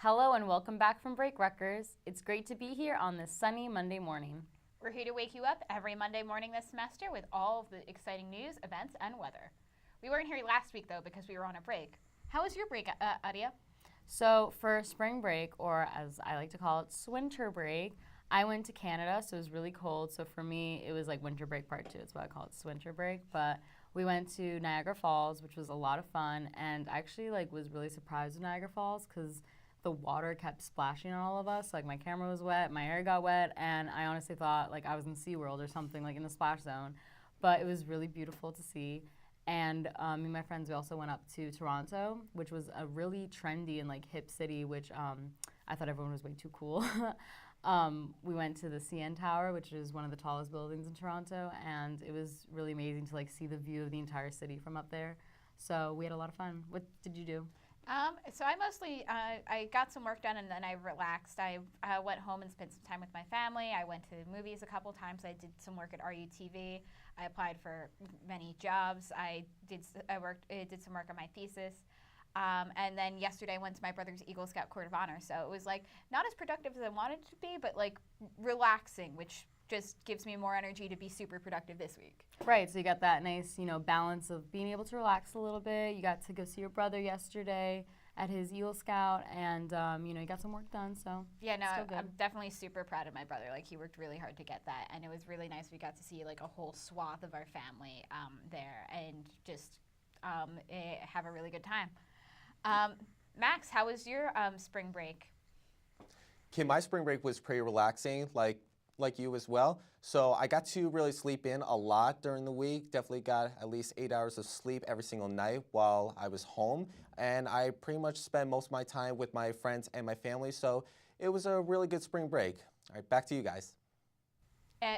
Hello and welcome back from break, Rutgers. It's great to be here on this sunny Monday morning. We're here to wake you up every Monday morning this semester with all of the exciting news, events, and weather. We weren't here last week, though, because we were on a break. How was your break, Adia? So for spring break, or as I like to call it, swinter break, I went to Canada, so it was really cold. So for me, it was like winter break part 2. It's why I call it swinter break. But we went to Niagara Falls, which was a lot of fun, and I actually was really surprised with Niagara Falls because the water kept splashing on all of us. Like my camera was wet, my hair got wet, and I honestly thought like I was in SeaWorld or something, like in the splash zone. But it was really beautiful to see. And me and my friends, we also went up to Toronto, which was a really trendy and like hip city, which I thought everyone was way too cool. We went to the CN Tower, which is one of the tallest buildings in Toronto, and it was really amazing to like see the view of the entire city from up there. So we had a lot of fun. What did you do? So I mostly, I got some work done and then I relaxed. I went home and spent some time with my family. I went to the movies a couple times. I did some work at RUTV. I applied for many jobs. I did some work on my thesis. And then yesterday I went to my brother's Eagle Scout Court of Honor. So it was like not as productive as I wanted it to be, but like relaxing, which just gives me more energy to be super productive this week. Right, so you got that nice, balance of being able to relax a little bit. You got to go see your brother yesterday at his Eagle Scout, and you got some work done. So yeah, no, I'm definitely super proud of my brother. Like he worked really hard to get that, and it was really nice. We got to see like a whole swath of our family there, and just have a really good time. Max, how was your spring break? Okay, my spring break was pretty relaxing, like you as well. So I got to really sleep in a lot during the week. Definitely got at least 8 hours of sleep every single night while I was home. And I pretty much spent most of my time with my friends and my family. So it was a really good spring break. All right, back to you guys.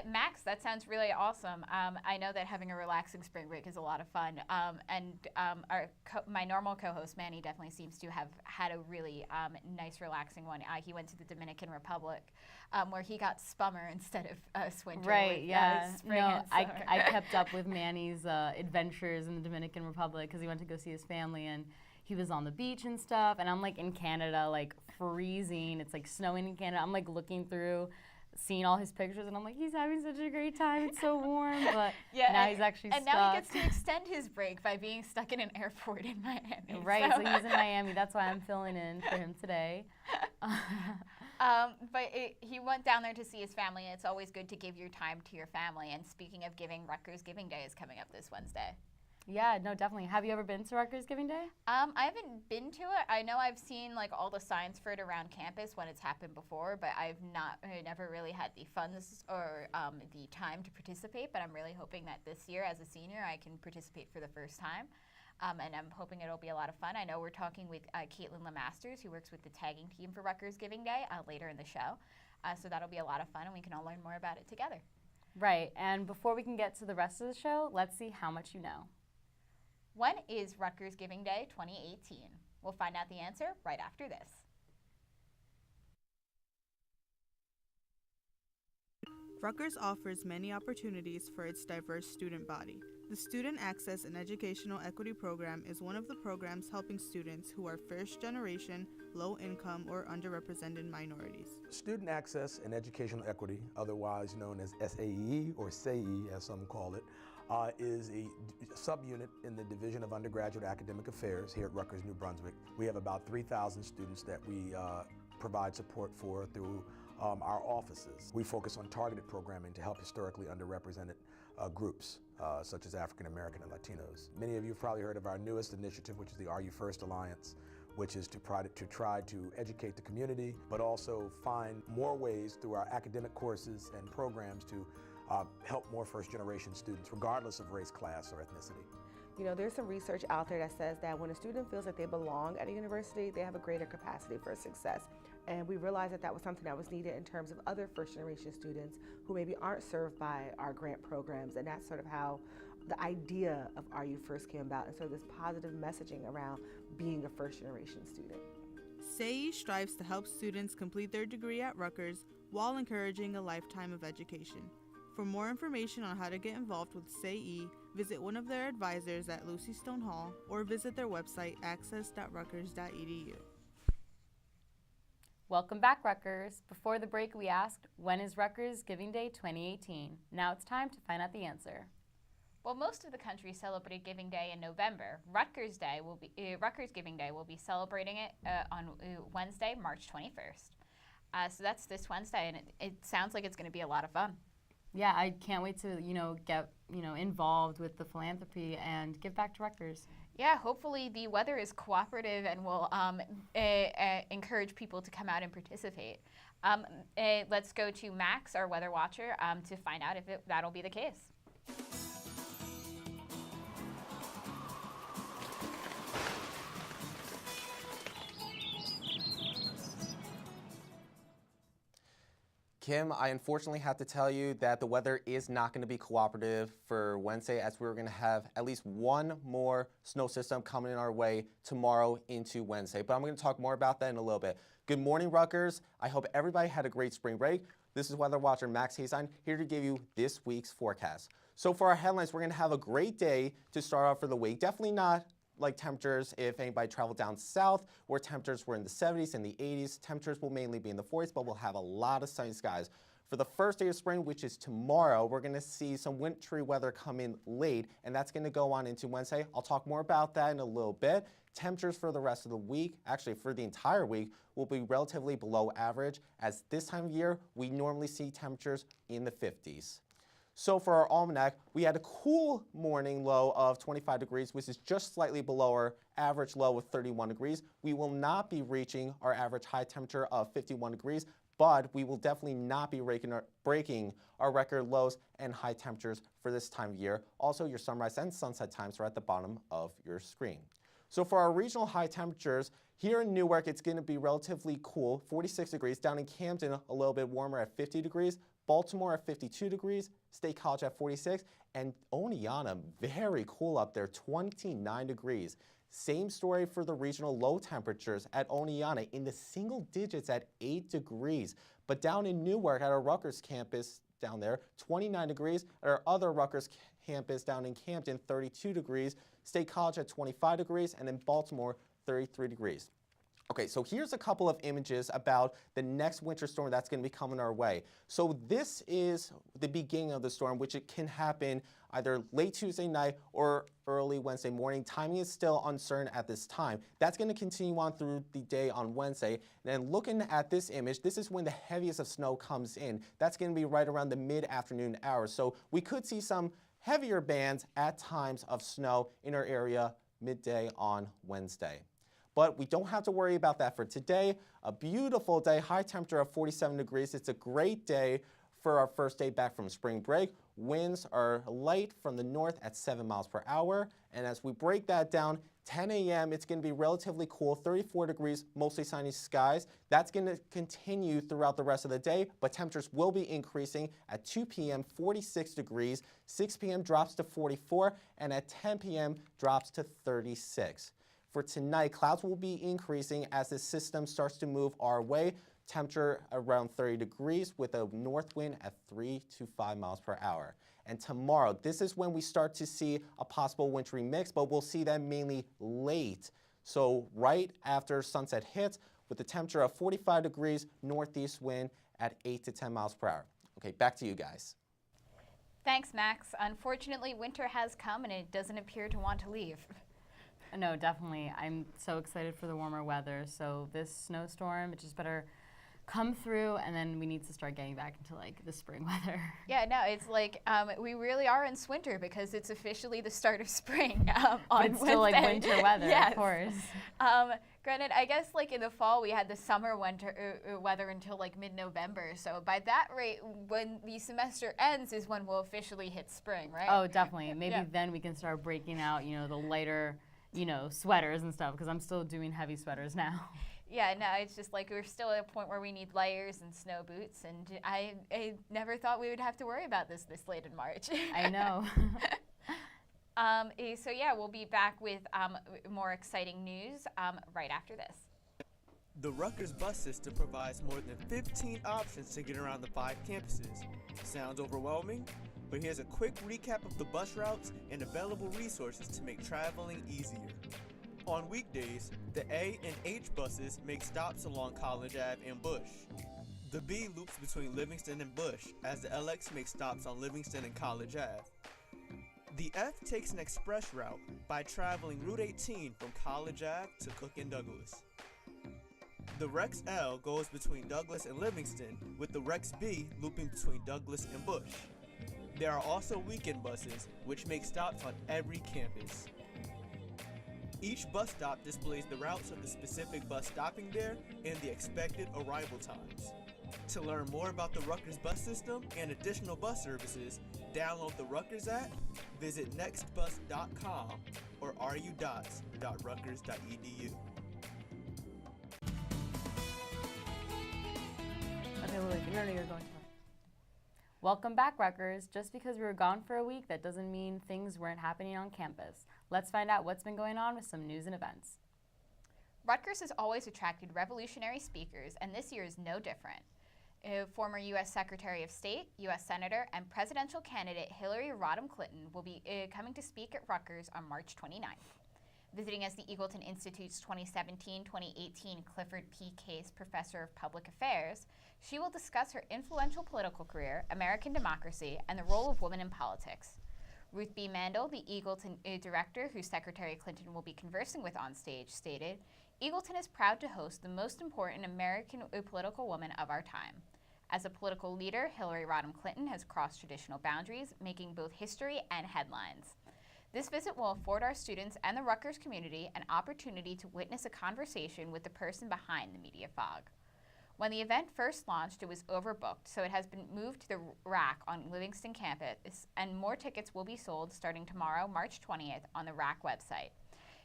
Max, that sounds really awesome. I know that having a relaxing spring break is a lot of fun. My normal co-host, Manny, definitely seems to have had a really nice, relaxing one. He went to the Dominican Republic, where he got spummer instead of swinter. Right, with, yeah. spring No, and summer. I kept up with Manny's adventures in the Dominican Republic because he went to go see his family, and he was on the beach and stuff. And I'm like in Canada, like freezing. It's like snowing in Canada. I'm like looking through, seeing all his pictures, and I'm like, he's having such a great time. It's so warm, but yeah, now he's actually stuck. And now he gets to extend his break by being stuck in an airport in Miami. Right, so he's in Miami. That's why I'm filling in for him today. But he went down there to see his family, and it's always good to give your time to your family. And speaking of giving, Rutgers Giving Day is coming up this Wednesday. Yeah, no, definitely. Have you ever been to Rutgers Giving Day? I haven't been to it. I know I've seen like all the signs for it around campus when it's happened before, but I never really had the funds or the time to participate. But I'm really hoping that this year, as a senior, I can participate for the first time. And I'm hoping it'll be a lot of fun. I know we're talking with Caitlyn Lemasters, who works with the tagging team for Rutgers Giving Day, later in the show. So that'll be a lot of fun, and we can all learn more about it together. Right, and before we can get to the rest of the show, let's see how much you know. When is Rutgers Giving Day 2018? We'll find out the answer right after this. Rutgers offers many opportunities for its diverse student body. The Student Access and Educational Equity Program is one of the programs helping students who are first-generation, low-income, or underrepresented minorities. Student Access and Educational Equity, otherwise known as SAE or SAE as some call it, is a subunit in the Division of Undergraduate Academic Affairs here at Rutgers, New Brunswick. We have about 3,000 students that we provide support for through our offices. We focus on targeted programming to help historically underrepresented groups, such as African American and Latinos. Many of you have probably heard of our newest initiative, which is the Are You First Alliance, which is to try to educate the community, but also find more ways through our academic courses and programs to help more first-generation students, regardless of race, class, or ethnicity. You know, there's some research out there that says that when a student feels like they belong at a university, they have a greater capacity for success. And we realized that that was something that was needed in terms of other first-generation students who maybe aren't served by our grant programs. And that's sort of how the idea of Are You First came about, and so this positive messaging around being a first-generation student. SAE strives to help students complete their degree at Rutgers while encouraging a lifetime of education. For more information on how to get involved with SAE, visit one of their advisors at Lucy Stone Hall or visit their website access.rutgers.edu. Welcome back, Rutgers. Before the break, we asked, when is Rutgers Giving Day 2018? Now it's time to find out the answer. Well, most of the country celebrated Giving Day in November. Rutgers Giving Day will be celebrating it on Wednesday, March 21st. So that's this Wednesday, and it sounds like it's going to be a lot of fun. Yeah, I can't wait to, get, involved with the philanthropy and give back to Rutgers. Yeah, hopefully the weather is cooperative and will encourage people to come out and participate. Let's go to Max, our weather watcher, to find out if that'll be the case. Kim, I unfortunately have to tell you that the weather is not going to be cooperative for Wednesday, as we're going to have at least one more snow system coming in our way tomorrow into Wednesday. But I'm going to talk more about that in a little bit. Good morning, Rutgers. I hope everybody had a great spring break. This is Weather Watcher Max Hazzon here to give you this week's forecast. So for our headlines, we're going to have a great day to start off for the week. Definitely not like temperatures if anybody traveled down south where temperatures were in the 70s and the 80s. Temperatures will mainly be in the 40s, but we'll have a lot of sunny skies. For the first day of spring, which is tomorrow, we're going to see some wintry weather come in late, and that's going to go on into Wednesday. I'll talk more about that in a little bit. Temperatures for the rest of the week, actually for the entire week, will be relatively below average, as this time of year, we normally see temperatures in the 50s. So for our almanac, we had a cool morning low of 25 degrees, which is just slightly below our average low of 31 degrees. We will not be reaching our average high temperature of 51 degrees, but we will definitely not be breaking our record lows and high temperatures for this time of year. Also, your sunrise and sunset times are at the bottom of your screen. So for our regional high temperatures, here in Newark, it's going to be relatively cool, 46 degrees. Down in Camden, a little bit warmer at 50 degrees. Baltimore at 52 degrees, State College at 46, and Oneonta, very cool up there, 29 degrees. Same story for the regional low temperatures at Oneonta in the single digits at 8 degrees. But down in Newark at our Rutgers campus down there, 29 degrees. At our other Rutgers campus down in Camden, 32 degrees. State College at 25 degrees, and in Baltimore, 33 degrees. Okay, so here's a couple of images about the next winter storm that's going to be coming our way. So this is the beginning of the storm, which it can happen either late Tuesday night or early Wednesday morning. Timing is still uncertain at this time. That's going to continue on through the day on Wednesday. And then looking at this image, this is when the heaviest of snow comes in. That's going to be right around the mid-afternoon hours. So we could see some heavier bands at times of snow in our area midday on Wednesday. But we don't have to worry about that for today. A beautiful day, high temperature of 47 degrees. It's a great day for our first day back from spring break. Winds are light from the north at 7 miles per hour. And as we break that down, 10 a.m., it's going to be relatively cool, 34 degrees, mostly sunny skies. That's going to continue throughout the rest of the day, but temperatures will be increasing. At 2 p.m., 46 degrees, 6 p.m. drops to 44, and at 10 p.m. drops to 36. For tonight, clouds will be increasing as the system starts to move our way. Temperature around 30 degrees with a north wind at 3 to 5 miles per hour. And tomorrow, this is when we start to see a possible wintry mix, but we'll see that mainly late. So right after sunset hits with a temperature of 45 degrees, northeast wind at 8 to 10 miles per hour. Okay, back to you guys. Thanks, Max. Unfortunately, winter has come and it doesn't appear to want to leave. No, definitely. I'm so excited for the warmer weather. So this snowstorm, it just better come through, and then we need to start getting back into like the spring weather. Yeah, no, it's like we really are in winter because it's officially the start of spring on It's still like Wednesday. winter weather, Yes. of course. Granted, I guess like in the fall we had the summer winter weather until like mid-November. So by that rate, when the semester ends is when we'll officially hit spring, right? Oh, definitely. Maybe Yeah. then we can start breaking out, the lighter, sweaters and stuff, because I'm still doing heavy sweaters now. Yeah, no, it's just like we're still at a point where we need layers and snow boots, and I never thought we would have to worry about this late in March. I know. So yeah, we'll be back with more exciting news right after this. The Rutgers bus system provides more than 15 options to get around the 5 campuses. Sounds overwhelming? But here's a quick recap of the bus routes and available resources to make traveling easier. On weekdays, the A and H buses make stops along College Ave and Bush. The B loops between Livingston and Bush, as the LX makes stops on Livingston and College Ave. The F takes an express route by traveling Route 18 from College Ave to Cook and Douglas. The Rex L goes between Douglas and Livingston, with the Rex B looping between Douglas and Bush. There are also weekend buses, which make stops on every campus. Each bus stop displays the routes of the specific bus stopping there and the expected arrival times. To learn more about the Rutgers bus system and additional bus services, download the Rutgers app, visit nextbus.com or rudots.rutgers.edu. Okay, wait, no, you're going to. Welcome back, Rutgers. Just because we were gone for a week, that doesn't mean things weren't happening on campus. Let's find out what's been going on with some news and events. Rutgers has always attracted revolutionary speakers, and this year is no different. Former U.S. Secretary of State, U.S. Senator, and presidential candidate Hillary Rodham Clinton will be coming to speak at Rutgers on March 29th. Visiting as the Eagleton Institute's 2017-2018 Clifford P. Case Professor of Public Affairs, she will discuss her influential political career, American democracy, and the role of women in politics. Ruth B. Mandel, the Eagleton director, who Secretary Clinton will be conversing with on stage, stated, "Eagleton is proud to host the most important American political woman of our time. As a political leader, Hillary Rodham Clinton has crossed traditional boundaries, making both history and headlines. This visit will afford our students and the Rutgers community an opportunity to witness a conversation with the person behind the media fog." When the event first launched, it was overbooked, so it has been moved to the rack on Livingston campus, and more tickets will be sold starting tomorrow, March 20th, on the rack website.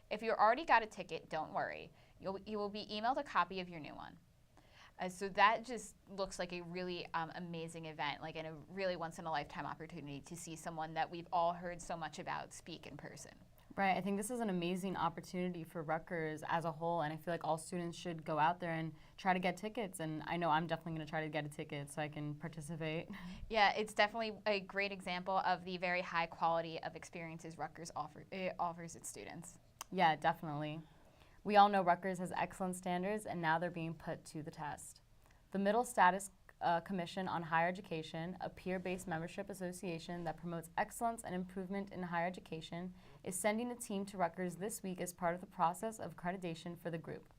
If you already got a ticket, don't worry. You will be emailed a copy of your new one. So that just looks like a really amazing event, like and a really once-in-a-lifetime opportunity to see someone that we've all heard so much about speak in person. Right, I think this is an amazing opportunity for Rutgers as a whole, and I feel like all students should go out there and try to get tickets, and I know I'm definitely going to try to get a ticket so I can participate. Yeah, it's definitely a great example of the very high quality of experiences Rutgers offers its students. Yeah, definitely. We all know Rutgers has excellent standards, and now they're being put to the test. The Middle Status Commission on Higher Education, a peer-based membership association that promotes excellence and improvement in higher education, is sending a team to Rutgers this week as part of the process of accreditation for the group.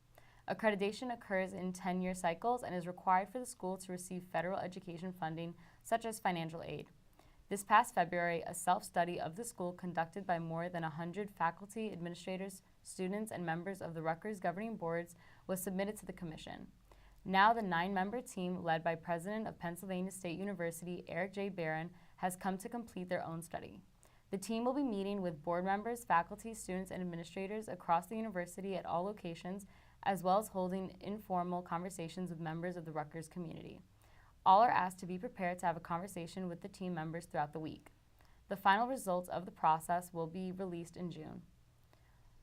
Accreditation occurs in 10-year cycles and is required for the school to receive federal education funding, such as financial aid. This past February, a self-study of the school conducted by more than 100 faculty, administrators, students, and members of the Rutgers governing boards was submitted to the commission. Now the 9-member team, led by President of Pennsylvania State University, Eric J. Barron, has come to complete their own study. The team will be meeting with board members, faculty, students, and administrators across the university at all locations, as well as holding informal conversations with members of the Rutgers community. All are asked to be prepared to have a conversation with the team members throughout the week. The final results of the process will be released in June.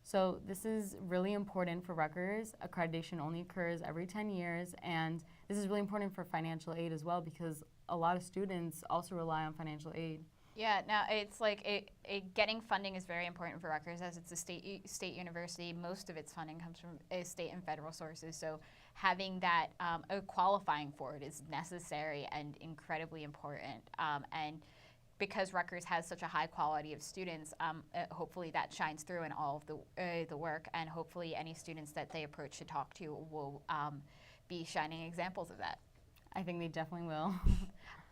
So this is really important for Rutgers. Accreditation only occurs every 10 years, and this is really important for financial aid as well, because a lot of students also rely on financial aid. Yeah, now it's like getting funding is very important for Rutgers, as it's a state university. Most of its funding comes from state and federal sources, so having that qualifying for it is necessary and incredibly important. And because Rutgers has such a high quality of students, hopefully that shines through in all of the work, and hopefully any students that they approach to talk to will be shining examples of that. I think they definitely will.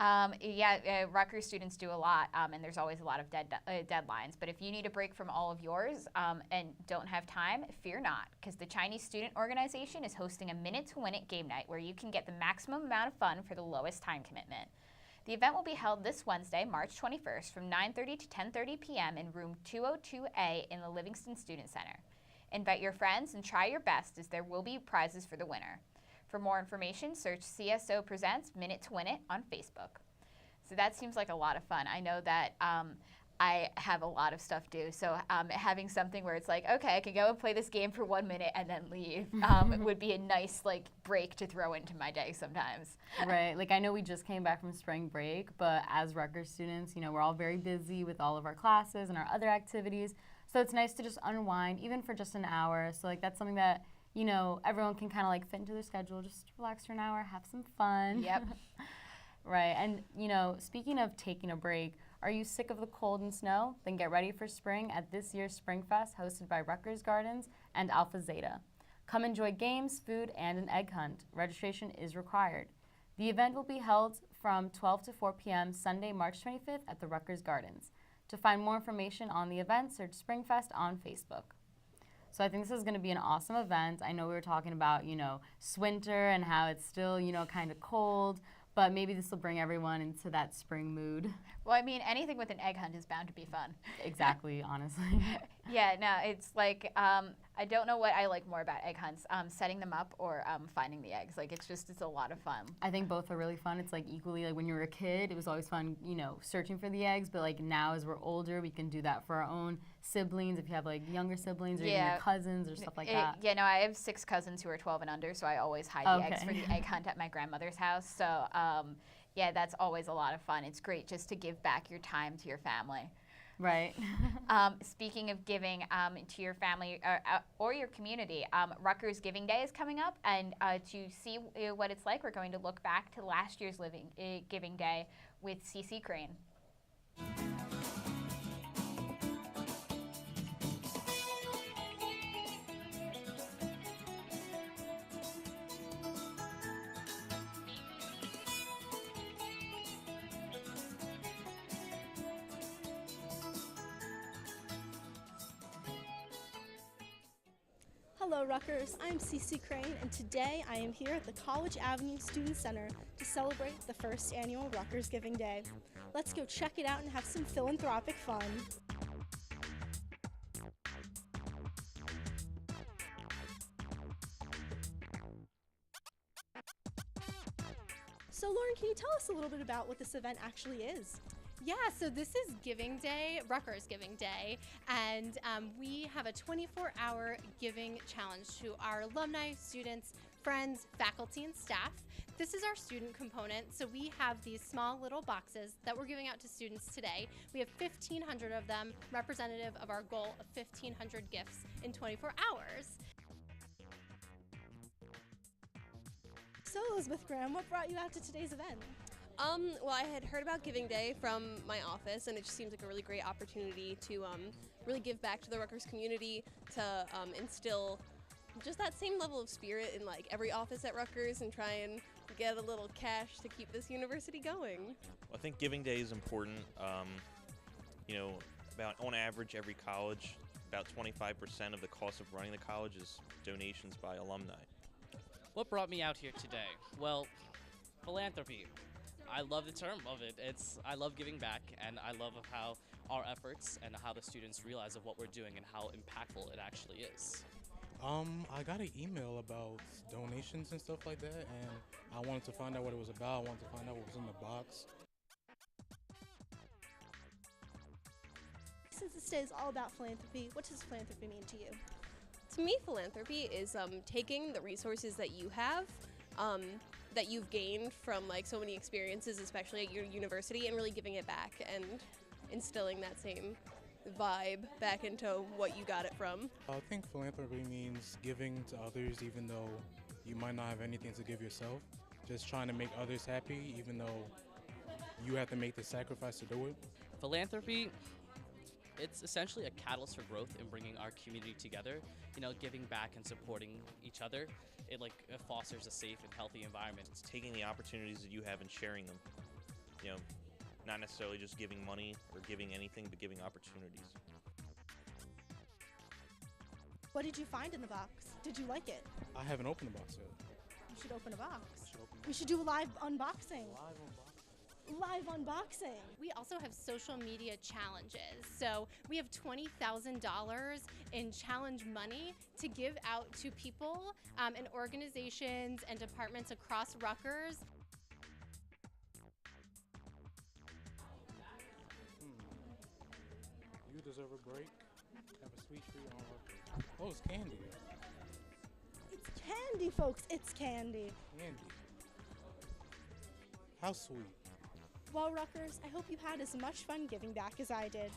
Rutgers students do a lot, and there's always a lot of deadlines. But if you need a break from all of yours and don't have time, fear not, because the Chinese Student Organization is hosting a Minute to Win It game night where you can get the maximum amount of fun for the lowest time commitment. The event will be held this Wednesday, March 21st from 9:30 to 10:30 p.m. in room 202A in the Livingston Student Center. Invite your friends and try your best, as there will be prizes for the winner. For more information, search CSO Presents Minute to Win It on Facebook. So that seems like a lot of fun. I know that I have a lot of stuff due, so having something where it's like, okay, I can go and play this game for 1 minute and then leave would be a nice break to throw into my day sometimes. Right, I know we just came back from spring break, but as Rutgers students, we're all very busy with all of our classes and our other activities. So it's nice to just unwind, even for just an hour. So like that's something that, you know, everyone can kind of like fit into their schedule. Just relax for an hour, have some fun. Yep. Right, and you know, speaking of taking a break, are you sick of the cold and snow? Then get ready for spring at this year's Spring Fest hosted by Rutgers Gardens and Alpha Zeta. Come enjoy games, food, and an egg hunt. Registration is required. The event will be held from 12 to 4 p.m. Sunday, March 25th at the Rutgers Gardens. To find more information on the event, search Springfest on Facebook. So I think this is going to be an awesome event. I know we were talking about, you know, winter and how it's still, you know, kind of cold, but maybe this will bring everyone into that spring mood. Well, I mean, anything with an egg hunt is bound to be fun. Exactly, honestly. Yeah, no, it's like, I don't know what I like more about egg hunts, setting them up or finding the eggs. Like, it's a lot of fun. I think both are really fun. It's like equally, like when you were a kid, it was always fun, you know, searching for the eggs, but like now as we're older, we can do that for our own siblings, if you have like younger siblings or even your cousins or stuff like that. Yeah, no, I have 6 cousins who are 12 and under, so I always hide the eggs for the egg hunt at my grandmother's house. So, yeah, that's always a lot of fun. It's great just to give back your time to your family. Right. Speaking of giving to your family or your community, Rutgers Giving Day is coming up, and to see what it's like, we're going to look back to last year's Giving Day with CC Crane. Hello Rutgers, I'm Cece Crane, and today I am here at the College Avenue Student Center to celebrate the first annual Rutgers Giving Day. Let's go check it out and have some philanthropic fun. So Lauren, can you tell us a little bit about what this event actually is? Yeah, so this is Giving Day, Rutgers Giving Day, and we have a 24-hour giving challenge to our alumni, students, friends, faculty, and staff. This is our student component, so we have these small little boxes that we're giving out to students today. We have 1,500 of them, representative of our goal of 1,500 gifts in 24 hours. So Elizabeth Graham, what brought you out to today's event? Well, I had heard about Giving Day from my office, and it just seems like a really great opportunity to really give back to the Rutgers community, to instill just that same level of spirit in like every office at Rutgers, and try and get a little cash to keep this university going. I think Giving Day is important. You know, about on average, every college, about 25% of the cost of running the college is donations by alumni. What brought me out here today? Well, philanthropy. I love the term of it. I love giving back, and I love how our efforts and how the students realize of what we're doing and how impactful it actually is. I got an email about donations and stuff like that, and I wanted to find out what it was about. I wanted to find out what was in the box. Since this day is all about philanthropy, what does philanthropy mean to you? To me, philanthropy is taking the resources that you have, that you've gained from like so many experiences, especially at your university, and really giving it back and instilling that same vibe back into what you got it from. I think philanthropy means giving to others even though you might not have anything to give yourself. Just trying to make others happy even though you have to make the sacrifice to do it. Philanthropy, it's essentially a catalyst for growth in bringing our community together, you know, giving back and supporting each other. It fosters a safe and healthy environment. It's taking the opportunities that you have and sharing them. You know, not necessarily just giving money or giving anything, but giving opportunities. What did you find in the box? Did you like it? I haven't opened the box yet. You should open a box. We should do a live unboxing. Live unboxing. We also have social media challenges. So we have $20,000 in challenge money to give out to people and organizations and departments across Rutgers. You deserve a break. Have a sweet treat on Rutgers. Oh, it's candy. It's candy, folks. It's candy. Candy. How sweet. Well, Rutgers, I hope you had as much fun giving back as I did.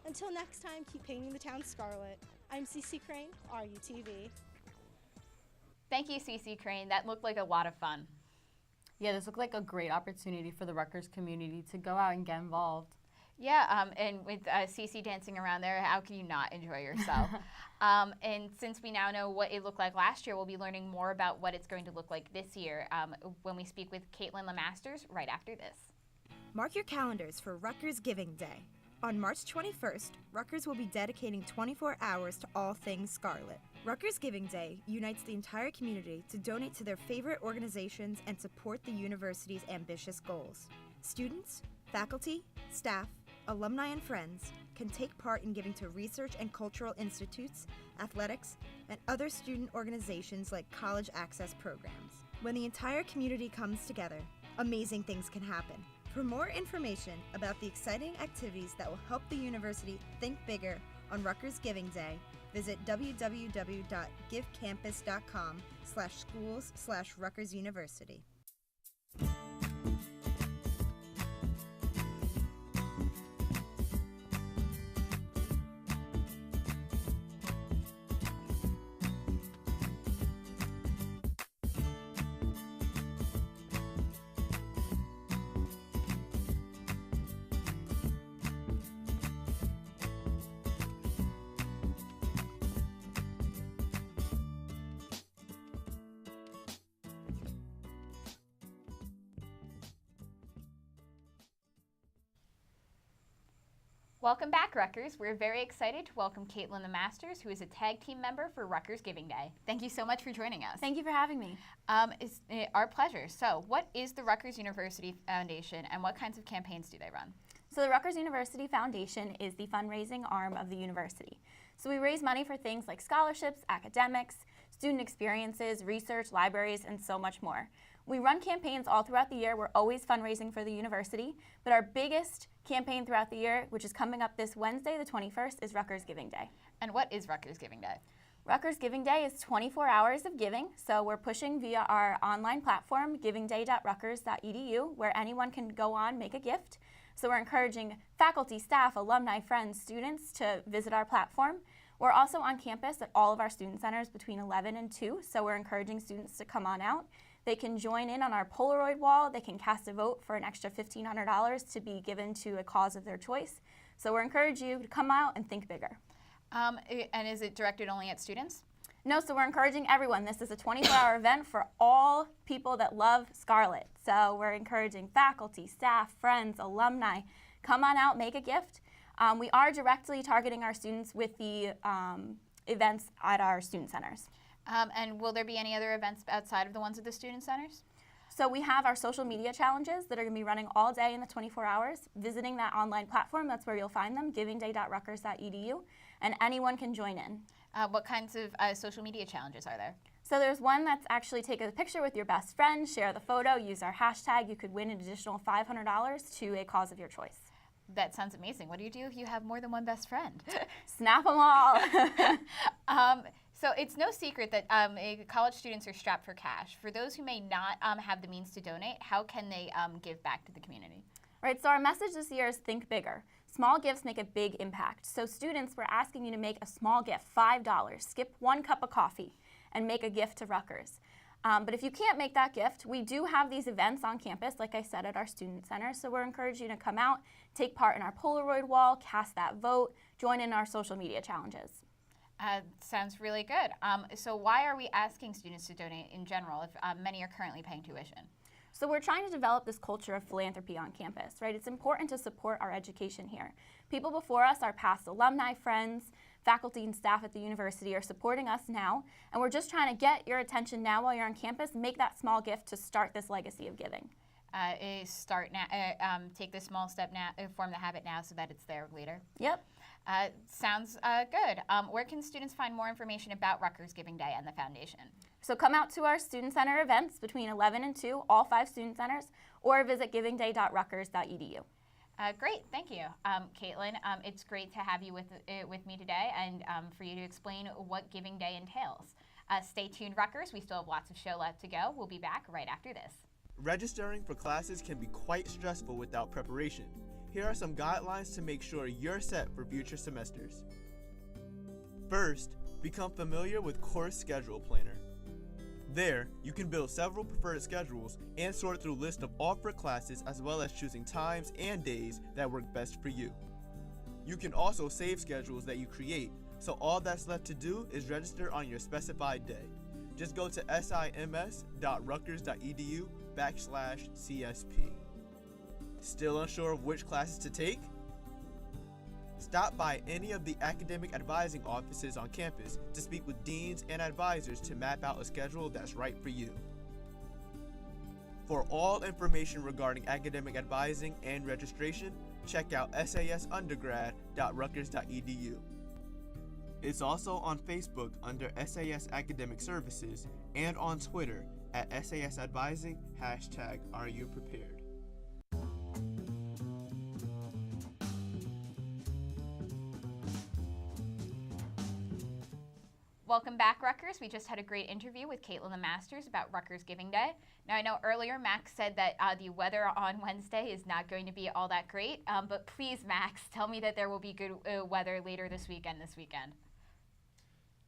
Until next time, keep painting the town scarlet. I'm CC Crane, RUTV. Thank you, CC Crane. That looked like a lot of fun. Yeah, this looked like a great opportunity for the Rutgers community to go out and get involved. Yeah, and with CC dancing around there, how can you not enjoy yourself? And since we now know what it looked like last year, we'll be learning more about what it's going to look like this year when we speak with Caitlyn Lemasters right after this. Mark your calendars for Rutgers Giving Day. On March 21st, Rutgers will be dedicating 24 hours to all things Scarlet. Rutgers Giving Day unites the entire community to donate to their favorite organizations and support the university's ambitious goals. Students, faculty, staff, alumni, and friends can take part in giving to research and cultural institutes, athletics, and other student organizations like college access programs. When the entire community comes together, amazing things can happen. For more information about the exciting activities that will help the university think bigger on Rutgers Giving Day, visit www.givecampus.com/schools/Rutgers University. Welcome back, Rutgers. We're very excited to welcome Caitlyn Lemasters, who is a tag team member for Rutgers Giving Day. Thank you so much for joining us. Thank you for having me. It's our pleasure. So, what is the Rutgers University Foundation, and what kinds of campaigns do they run? So the Rutgers University Foundation is the fundraising arm of the university. So we raise money for things like scholarships, academics, student experiences, research, libraries, and so much more. We run campaigns all throughout the year. We're always fundraising for the university, but our biggest campaign throughout the year, which is coming up this Wednesday, the 21st, is Rutgers Giving Day. And what is Rutgers Giving Day? Rutgers Giving Day is 24 hours of giving, so we're pushing via our online platform, givingday.rutgers.edu, where anyone can go on, make a gift. So we're encouraging faculty, staff, alumni, friends, students to visit our platform. We're also on campus at all of our student centers between 11 and 2, so we're encouraging students to come on out. They can join in on our Polaroid wall. They can cast a vote for an extra $1,500 to be given to a cause of their choice. So we're encouraging you to come out and think bigger. And is it directed only at students? No, so we're encouraging everyone. This is a 24-hour event for all people that love Scarlet. So we're encouraging faculty, staff, friends, alumni. Come on out, make a gift. We are directly targeting our students with the events at our student centers. And will there be any other events outside of the ones at the student centers? So we have our social media challenges that are going to be running all day in the 24 hours. Visiting that online platform, that's where you'll find them, givingday.rutgers.edu, and anyone can join in. What kinds of social media challenges are there? So there's one that's actually take a picture with your best friend, share the photo, use our hashtag. You could win an additional $500 to a cause of your choice. That sounds amazing. What do you do if you have more than one best friend? Snap them all. So it's no secret that college students are strapped for cash. For those who may not have the means to donate, how can they give back to the community? Right, so our message this year is think bigger. Small gifts make a big impact. So students, we're asking you to make a small gift, $5. Skip 1 cup of coffee and make a gift to Rutgers. But if you can't make that gift, we do have these events on campus, like I said, at our student center. So we're encouraging you to come out, take part in our Polaroid wall, cast that vote, join in our social media challenges. Sounds really good. So why are we asking students to donate in general if many are currently paying tuition? So we're trying to develop this culture of philanthropy on campus, right? It's important to support our education here. People before us, our past alumni, friends, faculty and staff at the university are supporting us now, and we're just trying to get your attention now while you're on campus, make that small gift to start this legacy of giving. Start now. Take this small step now. Form the habit now, so that it's there later. Yep. Sounds good. Where can students find more information about Rutgers Giving Day and the foundation? So come out to our student center events between 11 and 2, all 5 student centers, or visit givingday.rutgers.edu. Great, thank you, Caitlyn. It's great to have you with me today and for you to explain what Giving Day entails. Stay tuned, Rutgers. We still have lots of show left to go. We'll be back right after this. Registering for classes can be quite stressful without preparation. here are some guidelines to make sure you're set for future semesters. First, become familiar with Course Schedule Planner. There, you can build several preferred schedules and sort through lists of offered classes as well as choosing times and days that work best for you. You can also save schedules that you create, so all that's left to do is register on your specified day. Just go to sims.rutgers.edu/CSP. Still unsure of which classes to take? Stop by any of the academic advising offices on campus to speak with deans and advisors to map out a schedule that's right for you. For all information regarding academic advising and registration, check out sasundergrad.rutgers.edu. It's also on Facebook under SAS Academic Services and on Twitter at SAS Advising, #RUPrepared. Welcome back, Rutgers. We just had a great interview with Caitlyn Lemasters about Rutgers Giving Day. Now, I know earlier Max said that the weather on Wednesday is not going to be all that great, but please, Max, tell me that there will be good weather later this weekend.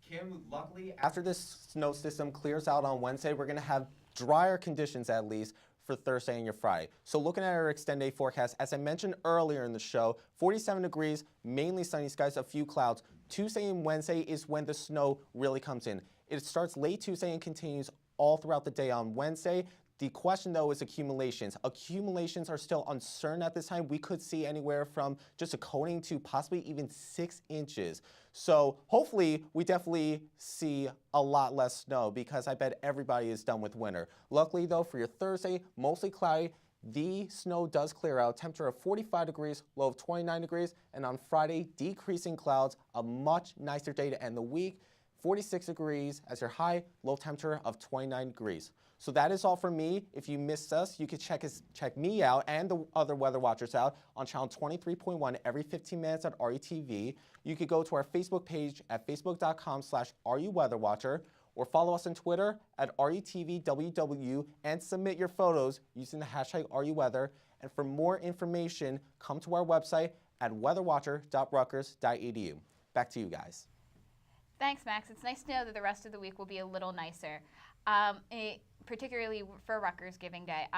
Kim, luckily, after this snow system clears out on Wednesday, we're going to have drier conditions at least for Thursday and your Friday. So looking at our extended day forecast, as I mentioned earlier in the show, 47 degrees, mainly sunny skies, a few clouds. Tuesday and Wednesday is when the snow really comes in. It starts late Tuesday and continues all throughout the day on Wednesday. The question, though, is accumulations. Accumulations are still uncertain at this time. We could see anywhere from just a coating to possibly even 6 inches. So hopefully we definitely see a lot less snow because I bet everybody is done with winter. Luckily, though, for your Thursday, mostly cloudy. The snow does clear out, temperature of 45 degrees, low of 29 degrees, and on Friday, decreasing clouds, a much nicer day to end the week. 46 degrees as your high, low temperature of 29 degrees. So that is all from me. If you missed us, you can check me out and the other weather watchers out on channel 23.1 every 15 minutes at RUTV. You could go to our Facebook page at facebook.com/RUWeatherWatcher or follow us on Twitter at RUTVWW and submit your photos using the hashtag RUWeather. And for more information, come to our website at weatherwatcher.rutgers.edu. Back to you guys. Thanks, Max. It's nice to know that the rest of the week will be a little nicer, particularly for Rutgers Giving Day.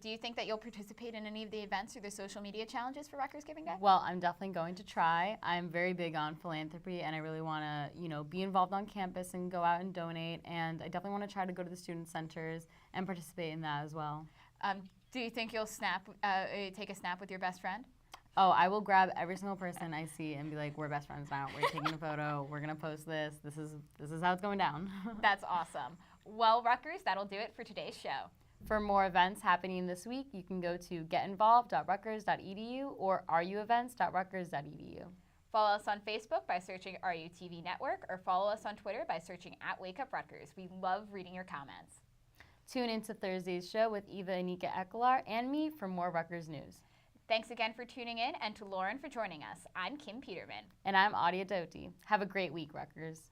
Do you think that you'll participate in any of the events or the social media challenges for Rutgers Giving Day? Well, I'm definitely going to try. I'm very big on philanthropy, and I really want to, be involved on campus and go out and donate. And I definitely want to try to go to the student centers and participate in that as well. Do you think you'll take a snap with your best friend? Oh, I will grab every single person I see and be like, we're best friends now. We're taking a photo. We're going to post this. This is how it's going down. That's awesome. Well, Rutgers, that'll do it for today's show. For more events happening this week, you can go to getinvolved.rutgers.edu or ruevents.rutgers.edu. Follow us on Facebook by searching RUTV Network or follow us on Twitter by searching @Wake Up Rutgers. We love reading your comments. Tune into Thursday's show with Eva Anika Ekelar and me for more Rutgers news. Thanks again for tuning in and to Lauren for joining us. I'm Kim Peterman. And I'm Adia Dauti. Have a great week, Rutgers.